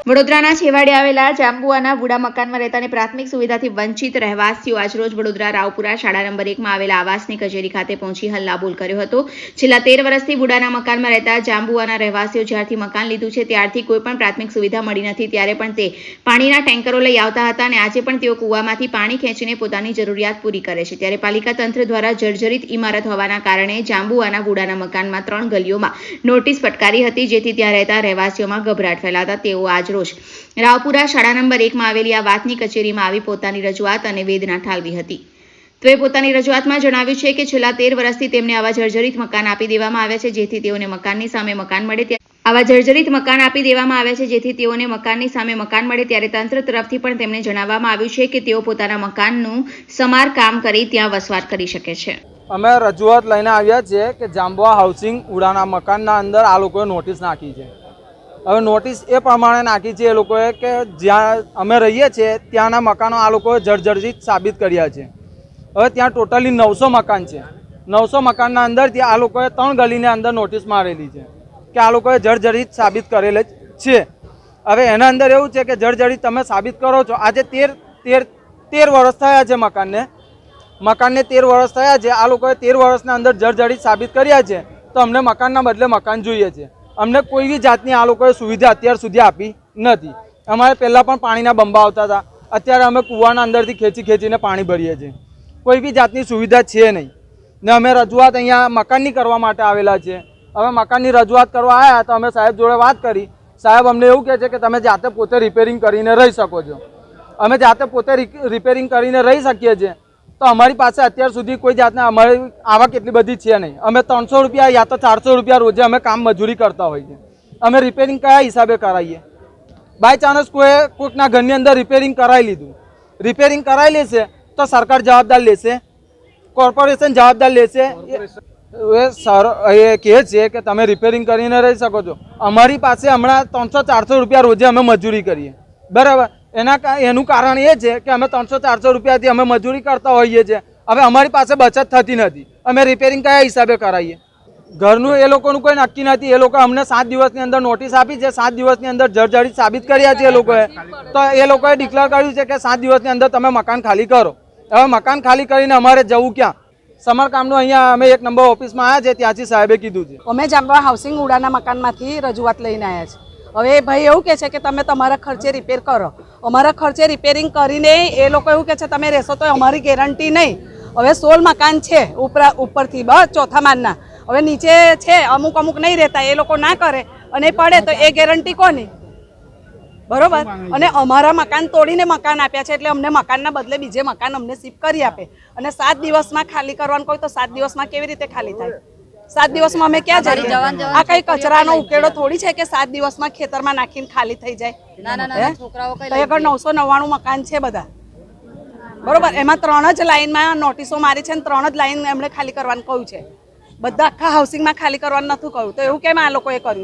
વડોદરાના છેવાડે આવેલા જાંબુઆના ભૂડા મકાનમાં રહેતાને પ્રાથમિક સુવિધાથી વંચિત રહેવાસીઓ આજરોજ વડોદરા રાવપુરા શાળા નંબર 1માં આવેલા આવાસની કચેરી ખાતે પહોંચી હલ્લાબોલ કર્યો હતો। છેલ્લા 13 વર્ષથી ભૂડાના મકાનમાં રહેતા જાંબુઆના રહેવાસીઓ જ્યારથી મકાન લીધું છે ત્યારથી કોઈ પણ પ્રાથમિક સુવિધા મળી નથી। ત્યારે પણ તે પાણીના ટેન્કરો લઈ આવતા હતા અને આજે પણ તેઓ કૂવામાંથી પાણી ખેંચીને પોતાની જરૂરિયાત પૂરી કરે છે। ત્યારે પાલિકા તંત્ર દ્વારા જર્જરિત ઇમારત હોવાના કારણે જાંબુઆના ભૂડાના મકાનમાં 3 ગલીઓમાં નોટિસ ફટકારી હતી, જેથી ત્યાં રહેતા રહેવાસીઓમાં ગભરાટ ફેલાતા તેઓ આજરોજ રાવપુરા શાળા નંબર 1માં આવેલી આ વાતની કચેરીમાં આવી પોતાની રજૂઆત અને વેદના ઠાલવી હતી। તેઓએ પોતાની રજૂઆતમાં જણાવ્યું છે કે છેલ્લા 13 વર્ષથી તેમને આવા જર્જરિત મકાન આપી દેવામાં આવ્યા છે, જેથી તેઓને મકાનની સામે મકાન મળે ત્યારે તંત્ર તરફથી પણ તેમને જણાવવામાં આવ્યું છે કે તેઓ પોતાના મકાનનું સમારકામ કરી ત્યાં વસવાટ કરી શકે છે। અમે રજૂઆત લઈને આવ્યા છીએ કે જાંબુઆ હાઉસિંગ ઉડાના મકાનના અંદર આ લોકોએ નોટિસ નાખી છે। હવે નોટિસ એ પ્રમાણે નાખી છે એ લોકોએ કે જ્યાં અમે રહીએ છીએ ત્યાંના મકાનો આ લોકોએ જર્જરિત સાબિત કર્યા છે। હવે ત્યાં ટોટલી 900 મકાન છે। 900 મકાનના અંદરથી આ લોકોએ 3 ગલીની અંદર નોટિસ મારેલી છે કે આ લોકોએ જર્જરિત સાબિત કરેલ છે। હવે એના અંદર એવું છે કે જર્જરિત તમે સાબિત કરો છો। આજે 13 વર્ષ થયા છે મકાનને 13 વર્ષ થયા છે। આ લોકોએ 13 વર્ષના અંદર જર્જરિત સાબિત કર્યા છે, તો અમને મકાનના બદલે મકાન જોઈએ છે। અમને કોઈ બી જાતની આ લોકોએ સુવિધા અત્યાર સુધી આપી નથી। અમારે પહેલાં પણ પાણીના બંબા આવતા હતા, અત્યારે અમે કૂવાના અંદરથી ખેંચીને પાણી ભરીએ છીએ। કોઈ બી જાતની સુવિધા છે નહીં ને અમે રજૂઆત અહીંયા મકાનની કરવા માટે આવેલા છે। હવે મકાનની રજૂઆત કરવા આવ્યા તો અમે સાહેબ જોડે વાત કરી। સાહેબ અમને એવું કહે છે કે તમે જાતે પોતે રિપેરિંગ કરીને રહી શકો છો। અમે જાતે પોતે રિપેરિંગ કરીને રહી શકીએ છીએ, તો અમારી પાસે અત્યાર સુધી કોઈ જાતના અમારી આવક એટલી બધી છે નહીં। અમે 300 રૂપિયા યા તો 400 રૂપિયા રોજે અમે કામ મજૂરી કરતા હોઈએ છીએ। અમે રિપેરિંગ કયા હિસાબે કરાવીએ? બાય ચાન્સ કોઈકના ઘરની અંદર રિપેરિંગ કરાવી લીધું, રિપેરિંગ કરાવી લેશે તો સરકાર જવાબદાર લેશે, કોર્પોરેશન જવાબદાર લેશે? સર એ કહે છે કે તમે રિપેરિંગ કરીને રહી શકો છો। અમારી પાસે હમણાં 300-400 રૂપિયા રોજે અમે મજૂરી કરીએ, બરાબર? એનું કારણ એ છે કે અમે 300-400 રૂપિયાથી અમે મજૂરી કરતા હોઈએ છીએ। હવે અમારી પાસે બચત થતી નથી, અમે રિપેરિંગ કયા હિસાબે કરાવીએ? ઘરનું એ લોકોનું કોઈ નક્કી નથી। એ લોકો અમને 7 દિવસની અંદર નોટિસ આપી છે, 7 દિવસની અંદર જર્જરિત સાબિત કર્યા છે એ લોકોએ। તો એ લોકોએ ડિક્લેર કર્યું છે કે 7 દિવસની અંદર તમે મકાન ખાલી કરો। હવે મકાન ખાલી કરીને અમારે જવું ક્યાં? સમારકામનું અહીંયા અમે 1 નંબર ઓફિસમાં આવ્યા છે, ત્યાંથી સાહેબે કીધું છે। અમે જાંબુઆ હાઉસિંગ ઉડાના મકાનમાંથી રજૂઆત લઈને આવ્યા છે। હવે ભાઈ એવું કહે છે કે તમે તમારા ખર્ચે રિપેર કરો। અમારા ખર્ચે રિપેરિંગ કરીને એ લોકો એવું કહે છે તમે રહેશો તો અમારી ગેરંટી નહીં। હવે 16 મકાન છે ઉપરથી બસ ચોથા માળના, હવે નીચે છે અમુક નહીં રહેતા, એ લોકો ના કરે અને પડે તો એ ગેરંટી કોની? બરોબર? અને અમારા મકાન તોડીને મકાન આપ્યા છે, એટલે અમને મકાનના બદલે બીજે મકાન અમને શિફ્ટ કરી આપે। અને 7 દિવસમાં ખાલી કરવાનું કહ્યું તો 7 દિવસમાં કેવી રીતે ખાલી થાય? 7 દિવસમાં અમે ક્યાં જઈએ? આ કઈ કચરાનો ઉકેડો થોડી છે કે 7 દિવસમાં ખેતરમાં નાખીને ખાલી થઈ જાય? તો આગળ 999 મકાન છે બધા, બરોબર? એમાં 3 જ લાઈનમાં નોટિસો મારી છે અને 3 જ લાઈન એમણે ખાલી કરવાનું કહ્યું છે। બધા આખા હાઉસિંગમાં ખાલી કરવાનું નથી કહ્યું, તો એવું કેમ આ લોકોએ કર્યું